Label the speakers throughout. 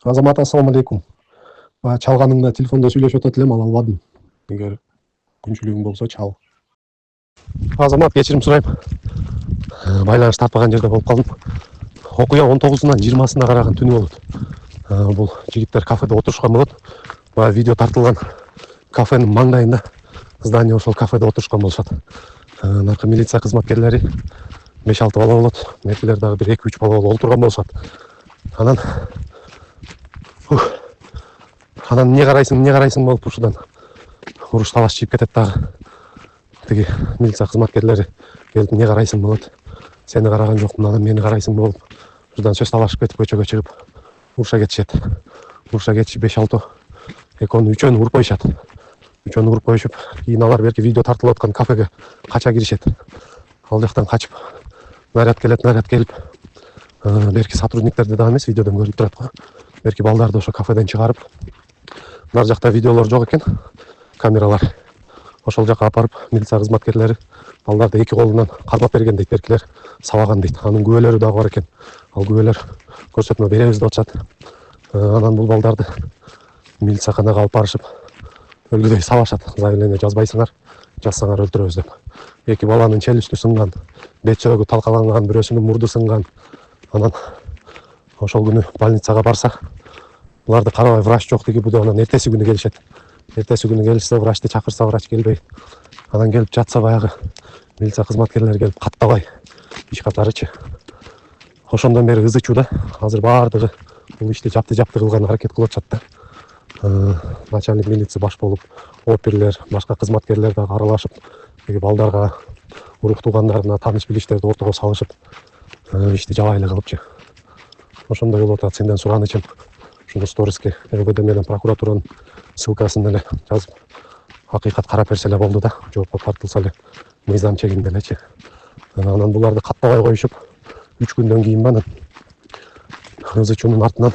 Speaker 1: Азамат, ассаламу алейкум. Чалганыңда телефонда сүйлөшүп атат элем, ала албадым. Эгер күнчүлүгүң болсо чал. Азамат, кечирим сурайм. Байланыш тартпаган жерде болуп калдым. Окуя 19-унан 20-сына караган түнү болот. Бул жигиттер кафеде отурушкан болот. Баягы видео тартылган кафенин маңдайында здание, ошол кафеде отурушкан болушат. Наркы милиция кызматкерлери 5-6 бала болот. Мекелер дагы бир 2-3 бала болуп отурган болушат. Анан эмне карайсың болуп ушудан уруш талаш чыгып кетет дагы. Тиги милиция кызматкерлери келип эмне карайсың болот. Сени караган жокмун, анан мени карайсың болуп. Ушудан сөз талашып кетип көчөгө чыгып уруша кетишет. Уруша кетишип 5-6 үчөөнү уруп коюшат. Үчөөнү уруп коюшуп, кийин алар берки видео тартылып аткан кафеге кача киришет. Ал жактан качып наряд келип, берки сотрудниктерди дагы эмес, видеодон көрүнүп турат го. Берки балдарды ошо кафеден чыгарып, нар жакта видеолор жок экен, камералар. Ошол жака апарып, милиция кызматкерлери балдарды 2 колунан кармап берген дейт, беркилер сабаган дейт. Анын күбөлөрү дагы бар экен. Ал күбөлөр көрсөтмө беребиз деп атышат. Анан бул балдарды милицияханага алып барышып, өлгүдөй сабашат. Заявление жазбайсыңар, жазсаңар өлтүрөбүз деп. 2 баланын челюстү сынган, бет жөөгү талкаланган, бирөөсүнүн мурду сынган. Анан ошол күнү больницага барса, буларды карабай врач жок деги, бу анан эртеси күнү келишет. Эртеси күнү келишсе, врачты чакырса, врач келбей. Анан келип жатса, баягы милиция кызматкерлери келип каттабай иш катарычы. Ошондон бери ызы чуу да. Азыр баардыгы бул ишти жапты кылган аракет кылып атышат да. Начальник милиция баш болуп, оперлер, башка кызматкерлер дагы аралашып, эги балдарга, урук туугандарына тааныш билиштерди ортого салышып, ишти жабайлы кылыпчы. Ошондой болуп атат. Сенден суранычым, ушуну сториске РБД менен прокуратуранын ссылкасын эле жазып, акыйкат карап берсе эле болду да, жоопко тартылса эле мыйзам чегинде элечи. Анан буларды каттабай коюшуп, 3 күндөн кийин анан ызы чуунун артынан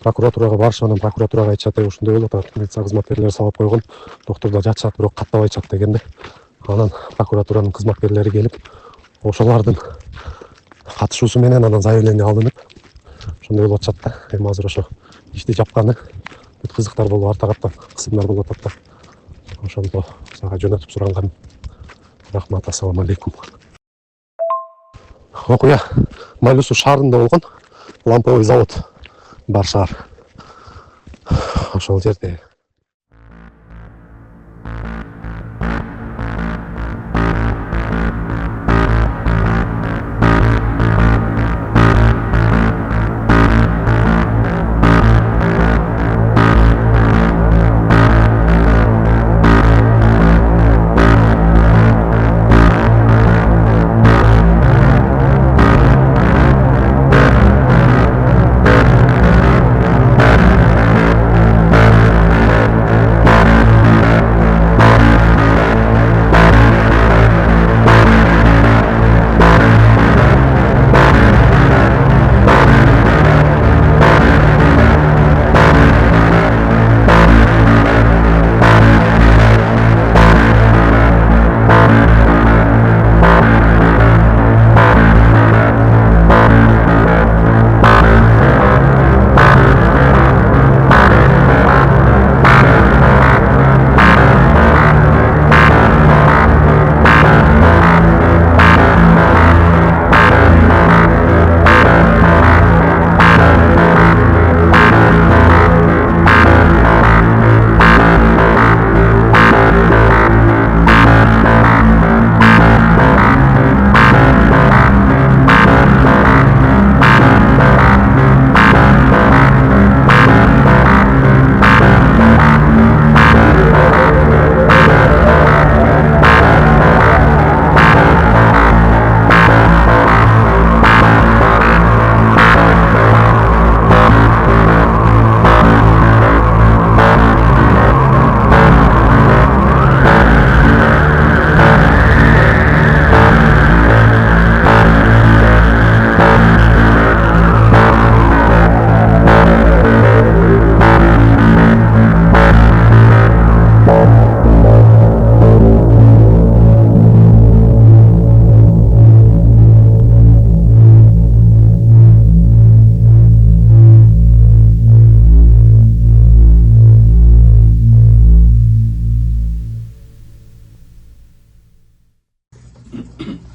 Speaker 1: прокуратурага барышып, анан прокуратурага айтышат, ушундай болуп атат, милиция кызматкерлери сабап койгон, доктурда жатышат, бирок каттабай атышат дегенде. Анан прокуратуранын кызматкерлери келип, ошолордун катышуусу менен анан заявление алынып, ошондой болуп атышат да. Эми азыр ошо ишти жапканы бүт кызыктар болуп, арта каптан кысымдар болуп атат да. Ошондо сага жөнөтүп суранганмын. Рахмат, ассаламу алейкум. Окуя Малюсу шаарында болгон, ламповый завод бар шаар. Ошол жерде.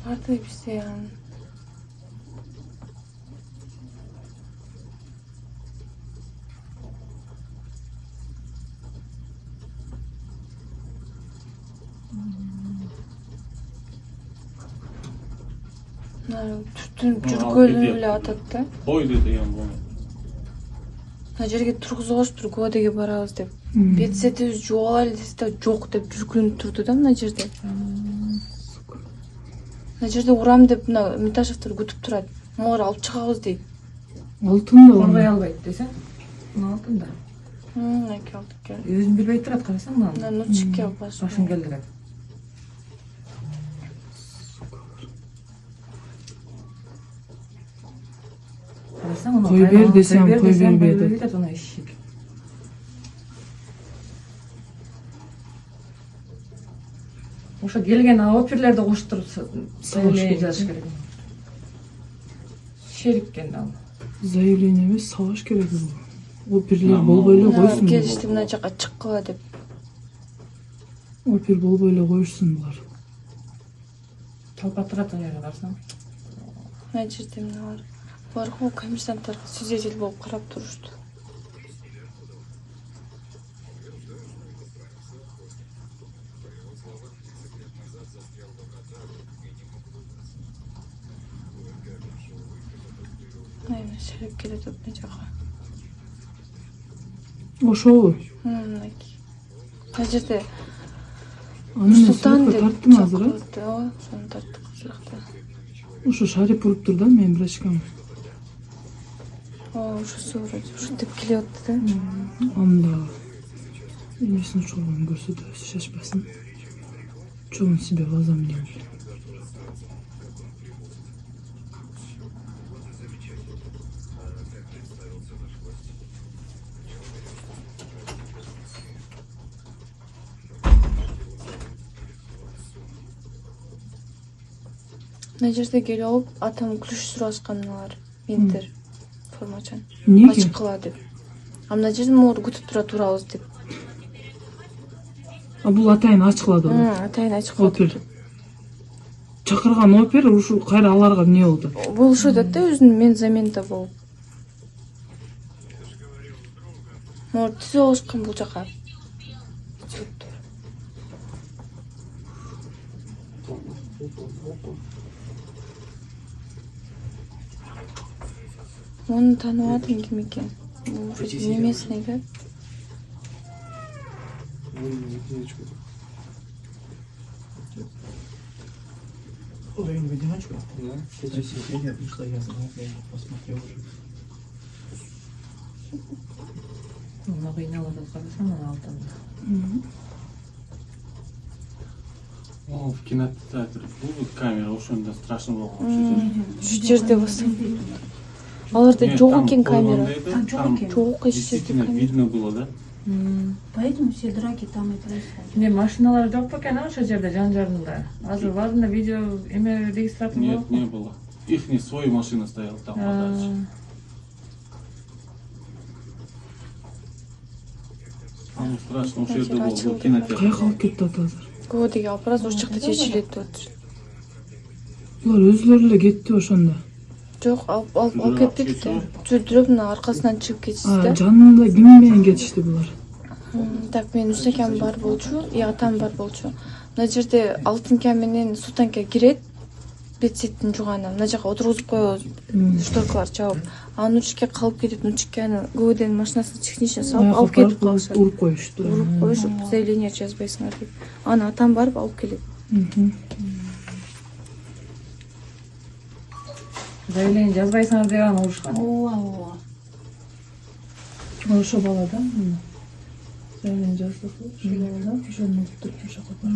Speaker 2: Барды бизде yani. Түтүн жүргөлү эле атат да.
Speaker 3: Ой dedi yani bunu.
Speaker 2: Мына жерге тургузгочтур, кодеге барабыз деп. Бет сетибиз жууп алайлы десе да жок деп жүргүнүп турду да мына жерде. Мына жерде урам деп мына Миташевтер күтүп турат. Могур алып чыгабыз дейт.
Speaker 4: Алтын да
Speaker 5: Коргой албайт десе. Алтын да.
Speaker 2: Эки алып кел.
Speaker 5: Өзүн билбей турат, карасаң мына.
Speaker 2: Мына нучикке баш.
Speaker 5: Башын келдирет. Карасаң аны
Speaker 4: Кой бер десем, кой бербейт.
Speaker 5: Кетет аны ишик. Ошо келген оперлерди коштуруп заявление жазыш керек. Шериккен ал.
Speaker 4: Заявление эмес, сабаш керек бул. Оперлер болбой эле койсун.
Speaker 2: Келишти мына жака чыккыла деп.
Speaker 4: Опер болбой эле коюшсун булар.
Speaker 5: Толпа турат аны карасаң.
Speaker 2: Мына жерде мына бар го комиссанттар свидетель болуп карап турушту. Aynen şerif kelет mына жака.
Speaker 4: Ошобу.
Speaker 2: Мынакей. Мына жерде
Speaker 4: Аны
Speaker 2: Султан деп
Speaker 4: тарттым азыр.
Speaker 2: ооба, сону тарттык азыркта.
Speaker 4: Ошо шарик уруп тур да, мен брачкам.
Speaker 2: Ушусу вроде ушинтип келип атты да.
Speaker 4: Анда эмесин чогун көрсөтөбүз, шашпасын. Чогун себе глаза менен.
Speaker 2: Мына жерде келип алып атам күлүш сурашкан мыналар. Ментер формачан.
Speaker 4: Эмнеге?
Speaker 2: Ачыккыла деп. А мына жерде могур күтүп тура турабыз деп.
Speaker 4: А бул атайын ачыклады го.
Speaker 2: Атайын ачыккыла.
Speaker 4: Опер. Чакырган опер ушу кайра аларга эмне болду?
Speaker 2: Болушуп атат да өзүнүн мен заменда болуп. Могур түзүп алышкан бул жака. Onu tanımadım kim ekan. Nemesine gel.
Speaker 6: Ой, в одиночку? Да. Сейчас я пришла, я посмотрел уже.
Speaker 5: Мына кыйналып карасаң аны алтын.
Speaker 3: О, в кинотеатре будет камера, ошондо страшно болгон.
Speaker 2: Şu жерде болсо. Аларда жок экен камера. Жок эч жерде
Speaker 3: Действительно
Speaker 2: камера.
Speaker 3: видно было, да?
Speaker 7: Поэтому все драки там и происходят.
Speaker 5: Не машиналар жок бекен ошол жерде жан жарында. Азыр баарында видео эме регистратор
Speaker 3: Нет,
Speaker 5: болуп.
Speaker 3: не было. Их свой машина стояла там подальше. Там страшно, ошол жерде болду,
Speaker 4: Кайга
Speaker 3: кинотеатр.
Speaker 4: алып кетти ата азыр?
Speaker 2: Кодеге алып барасыз, ош жакта чечилет деп атышат.
Speaker 4: Булар өзүлөрү эле кетти ошондо.
Speaker 2: Жок, алып кетпедик да. Жүрүп мына аркасынан чыгып кетишти да.
Speaker 4: Жанында ким менен кетишти булар?
Speaker 2: Так мен Усакам бар болчу, атам бар болчу. Мына жерде Алтынка менен Султанка кирет. Бет сеттин жугана. Мына жака отургузуп коебуз. Шторкалар жабып. А Нучикке калып кетип, Нучикканы ГУДнын машинасына чекничине салып алып кетип калышат.
Speaker 4: Уруп коюшту.
Speaker 2: Уруп коюшуп, заявление жазбайсыңар деп. Аны атам барып алып келет.
Speaker 5: Заявление жазбайсыңар деп аны урушкан.
Speaker 7: Ооба.
Speaker 4: Ошо бала да. Заявление жаздык. Ошол бала да ошону туруп жака бар.